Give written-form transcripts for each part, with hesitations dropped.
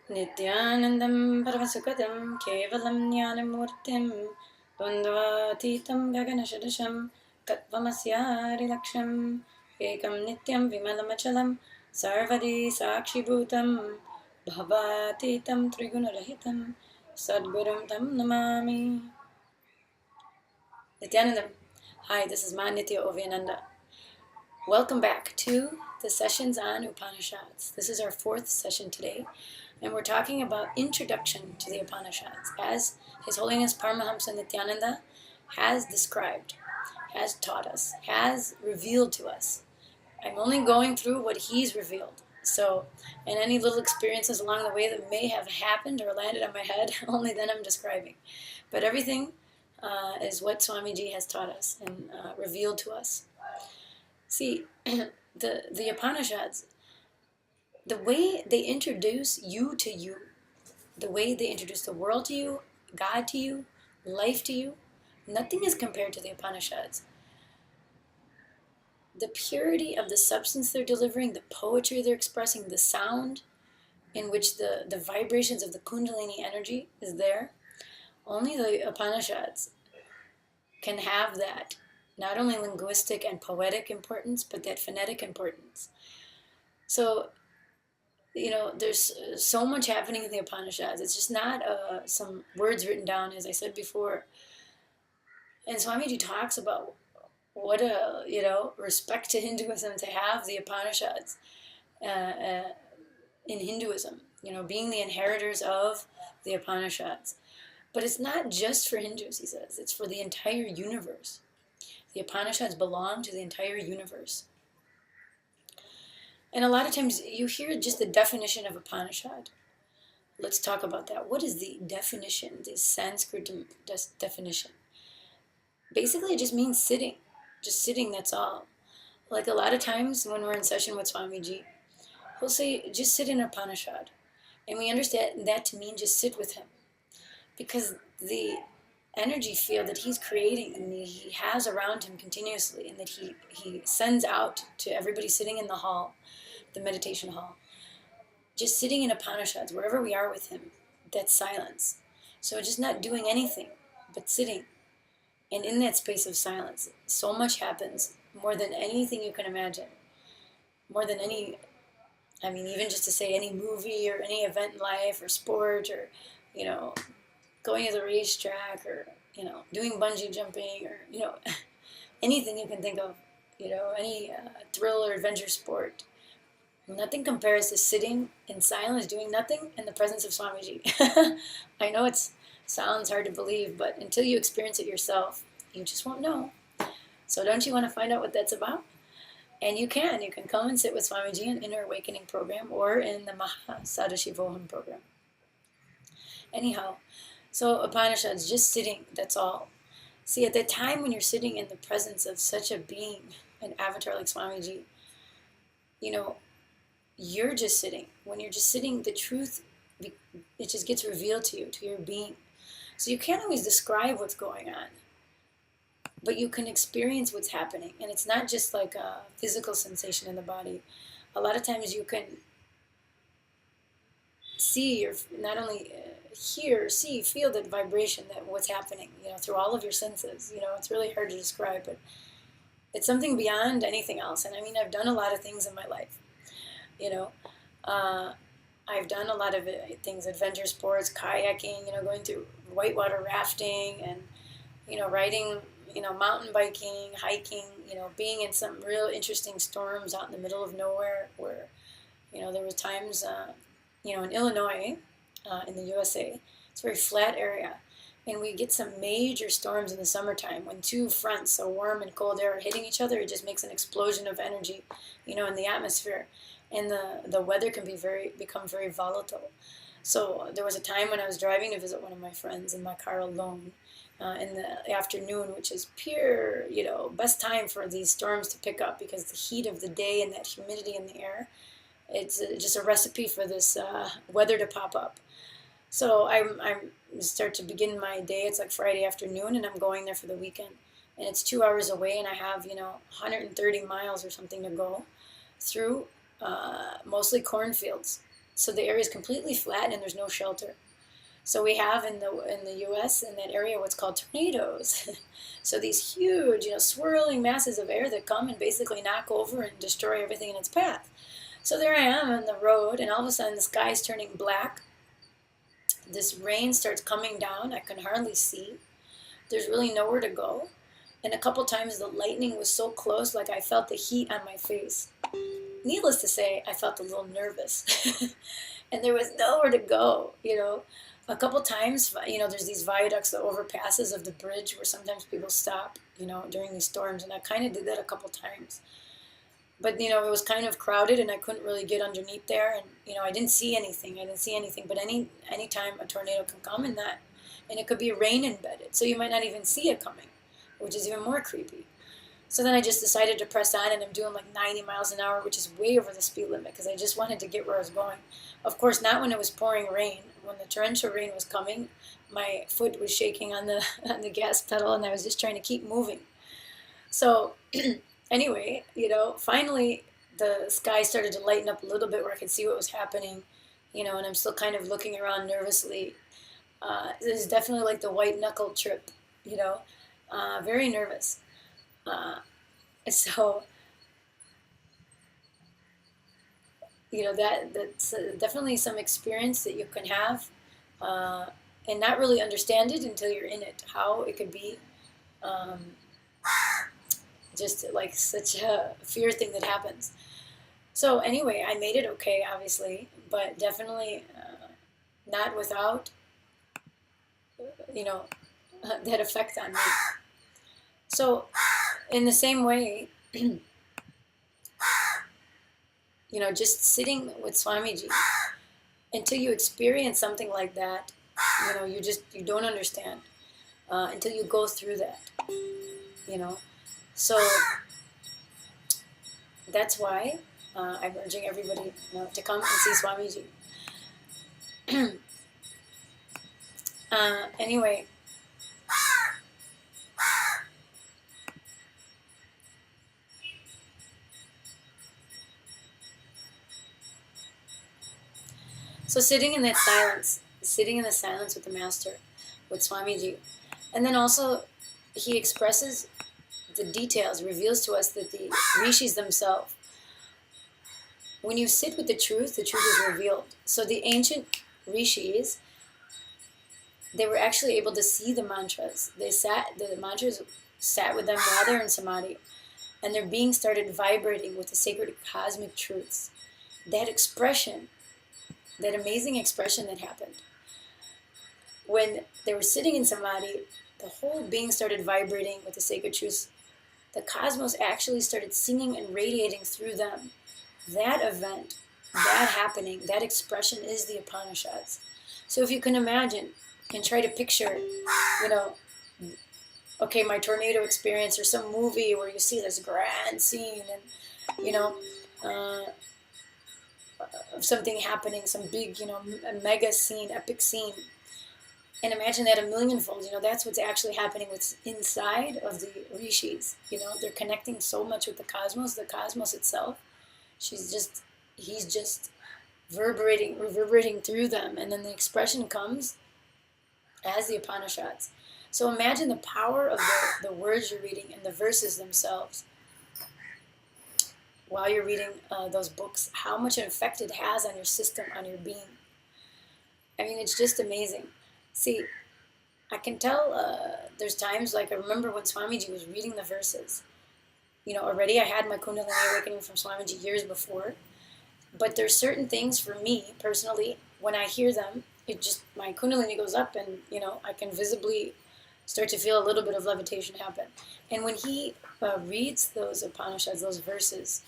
Nithyanandam Paramasukatam Kevalam Jnanamurtim Dvandvatitam Gaganashadasham Tatvamasyari Laksham Ekam Nityam Vimalamachalam Sarvadi Sakshibhutam Bhavatitam Trigunarahitam Sadgurum Tam Namami. Nithyanandam. Hi, this is Nitya Ovyananda. Welcome back to the sessions on Upanishads. This is our fourth session today, and we're talking about introduction to the Upanishads, as His Holiness Paramahamsa Nithyananda has described, has taught us, has revealed to us. I'm only going through what he's revealed. So, and any little experiences along the way that may have happened or landed on my head, only then I'm describing. But everything is what Swamiji has taught us and revealed to us. See, the Upanishads, the way they introduce you to you, the way they introduce the world to you, God to you, life to you, nothing is compared to the Upanishads. The purity of the substance they're delivering, the poetry they're expressing, the sound in which the vibrations of the Kundalini energy is there, only the Upanishads can have that, not only linguistic and poetic importance, but that phonetic importance. So, there's so much happening in the Upanishads. It's just not some words written down, as I said before. And Swamiji talks about what a, respect to Hinduism to have the Upanishads in Hinduism, being the inheritors of the Upanishads. But it's not just for Hindus, he says. It's for the entire universe. The Upanishads belong to the entire universe. And a lot of times you hear just the definition of Upanishad. Let's talk about that. What is the definition, the Sanskrit definition? Basically, it just means sitting. Just sitting, that's all. Like a lot of times when we're in session with Swamiji, he'll say, just sit in Upanishad. And we understand that to mean just sit with him. Because the energy field that he's creating and he has around him continuously, and that he sends out to everybody sitting in the hall, the meditation hall, just sitting in Upanishads, wherever we are with him, that's silence. So just not doing anything, but sitting. And in that space of silence, so much happens, more than anything you can imagine. More than even just to say any movie or any event in life or sport or, going to the racetrack or, doing bungee jumping or, anything you can think of, any thrill or adventure sport. Nothing compares to sitting in silence, doing nothing in the presence of Swamiji. I know it sounds hard to believe, but until you experience it yourself, you just won't know. So don't you want to find out what that's about? And you can come and sit with Swamiji in Inner Awakening program or in the Mahasadashivoham program. Anyhow, so Upanishads, just sitting, that's all. See, at that time when you're sitting in the presence of such a being, an avatar like Swamiji, you're just sitting. When you're just sitting, the truth, it just gets revealed to you, to your being. So you can't always describe what's going on, but you can experience what's happening. And it's not just like a physical sensation in the body. A lot of times you can see, or not only hear, see, feel that vibration, that what's happening, through all of your senses. It's really hard to describe, but it's something beyond anything else. And I've done a lot of things in my life. I've done a lot of things, adventure sports, kayaking, going through whitewater rafting and, riding, mountain biking, hiking, being in some real interesting storms out in the middle of nowhere where, there were times, in Illinois, in the USA, it's a very flat area. And we get some major storms in the summertime when two fronts, so warm and cold air, are hitting each other. It just makes an explosion of energy, in the atmosphere. And the weather can become very volatile. So there was a time when I was driving to visit one of my friends in my car alone in the afternoon, which is pure, best time for these storms to pick up because the heat of the day and that humidity in the air, it's just a recipe for this weather to pop up. So I start to begin my day. It's like Friday afternoon, and I'm going there for the weekend. And it's 2 hours away, and I have, 130 miles or something to go through, mostly cornfields. So the area is completely flat and there's no shelter. So we have in the U.S. in that area what's called tornadoes. So these huge, swirling masses of air that come and basically knock over and destroy everything in its path. So there I am on the road, and all of a sudden the sky is turning black. This rain starts coming down. I can hardly see. There's really nowhere to go. And a couple times the lightning was so close, like I felt the heat on my face. Needless to say, I felt a little nervous. And there was nowhere to go, A couple times, there's these viaducts, the overpasses of the bridge where sometimes people stop, during these storms. And I kind of did that a couple times. But, it was kind of crowded and I couldn't really get underneath there. And, I didn't see anything. But any time a tornado can come and it could be rain embedded. So you might not even see it coming, which is even more creepy. So then I just decided to press on, and I'm doing like 90 miles an hour, which is way over the speed limit because I just wanted to get where I was going. Of course, not when it was pouring rain. When the torrential rain was coming, my foot was shaking on the gas pedal, and I was just trying to keep moving. So anyway, finally the sky started to lighten up a little bit where I could see what was happening, and I'm still kind of looking around nervously. This is definitely like the white knuckle trip, very nervous. So, that's definitely some experience that you can have, and not really understand it until you're in it, how it could be just like such a fear thing that happens. So anyway, I made it okay, obviously, but definitely not without, that effect on me. So in the same way, just sitting with Swamiji until you experience something like that, you don't understand until you go through that, So that's why I'm urging everybody to come and see Swamiji. Anyway. So sitting in the silence with the Master, with Swamiji. And then also he expresses the details, reveals to us that the rishis themselves, when you sit with the truth is revealed. So the ancient rishis, they were actually able to see the mantras. The mantras sat with them while they're in samadhi, and their being started vibrating with the sacred cosmic truths. That expression, that amazing expression that happened. When they were sitting in samadhi, the whole being started vibrating with the sacred truths. The cosmos actually started singing and radiating through them. That event, that happening, that expression is the Upanishads. So if you can imagine and try to picture, my tornado experience or some movie where you see this grand scene and, of something happening, some big, a mega scene, epic scene. And imagine that a millionfold, that's what's actually happening with inside of the rishis. They're connecting so much with the cosmos itself. He's just reverberating through them. And then the expression comes as the Upanishads. So imagine the power of the words you're reading and the verses themselves. While you're reading those books, how much an effect it has on your system, on your being. I mean, it's just amazing. See, I can tell there's times, like I remember when Swamiji was reading the verses. Already I had my Kundalini awakening from Swamiji years before. But there's certain things for me, personally, when I hear them, my Kundalini goes up and, I can visibly start to feel a little bit of levitation happen. And when he reads those Upanishads, those verses,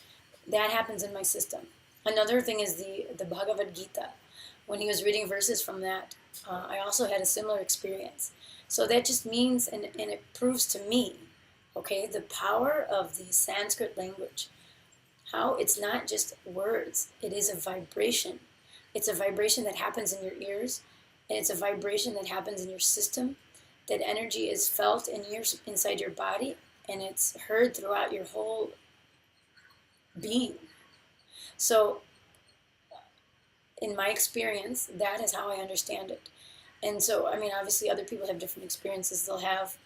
that happens in my system. Another thing is the Bhagavad Gita. When he was reading verses from that, I also had a similar experience. So that just means, and it proves to me, the power of the Sanskrit language. How it's not just words, it is a vibration. It's a vibration that happens in your ears, and it's a vibration that happens in your system. That energy is felt inside your body, and it's heard throughout your whole being. So in my experience, that is how I understand it. And so, I mean, obviously other people have different experiences. They'll have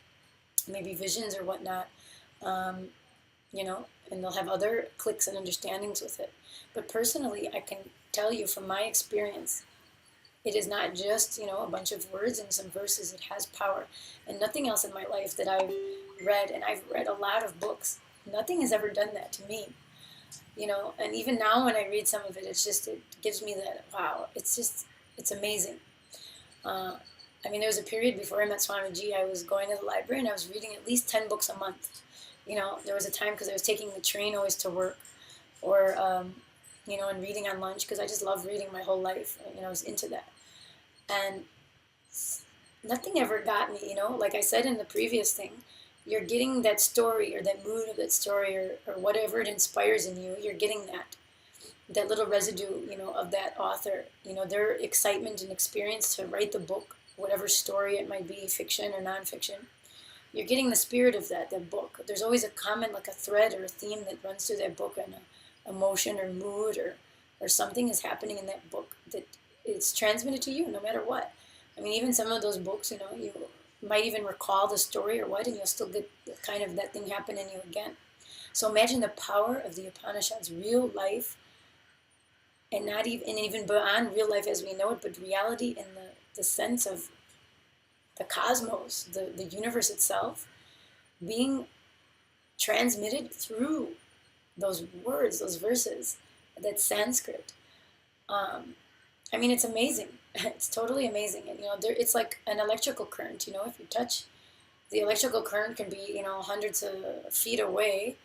maybe visions or whatnot, um, and they'll have other clicks and understandings with it. But personally, I can tell you from my experience, it is not just, a bunch of words and some verses. It has power. And nothing else in my life that I've read, and I've read a lot of books, nothing has ever done that to me. And even now when I read some of it, it gives me that, wow, it's amazing. I mean, there was a period before I met Swamiji, I was going to the library and I was reading at least 10 books a month. There was a time because I was taking the train always to work, or, and reading on lunch, because I just love reading my whole life. I was into that. And nothing ever got me, like I said in the previous thing, you're getting that story or that mood of that story, or whatever it inspires in you, you're getting that little residue, of that author, their excitement and experience to write the book, whatever story it might be, fiction or nonfiction. You're getting the spirit of that book. There's always a common, like a thread or a theme that runs through that book, and a emotion or mood or something is happening in that book that it's transmitted to you no matter what. I mean, even some of those books, you might even recall the story or what, and you'll still get kind of that thing happen in you again. So imagine the power of the Upanishads, real life, and not even beyond real life as we know it, but reality in the sense of the cosmos, the universe itself, being transmitted through those words, those verses, that Sanskrit. I mean, it's amazing. It's totally amazing. And, it's like an electrical current, if you touch, the electrical current can be, hundreds of feet away,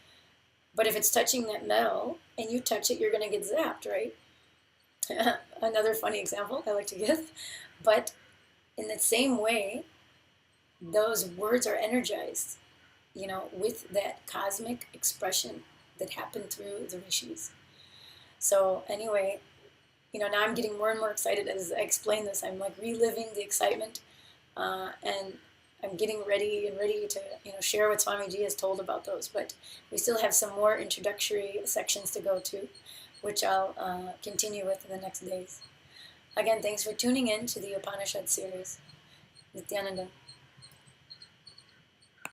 but if it's touching that metal and you touch it, you're going to get zapped, right? Another funny example I like to give. But in the same way, those words are energized, with that cosmic expression that happened through the rishis. So anyway, now I'm getting more and more excited as I explain this. I'm like reliving the excitement, and I'm getting ready to, share what Swamiji has told about those. But we still have some more introductory sections to go to, which I'll continue with in the next days. Again, thanks for tuning in to the Upanishad series. Nithyananda.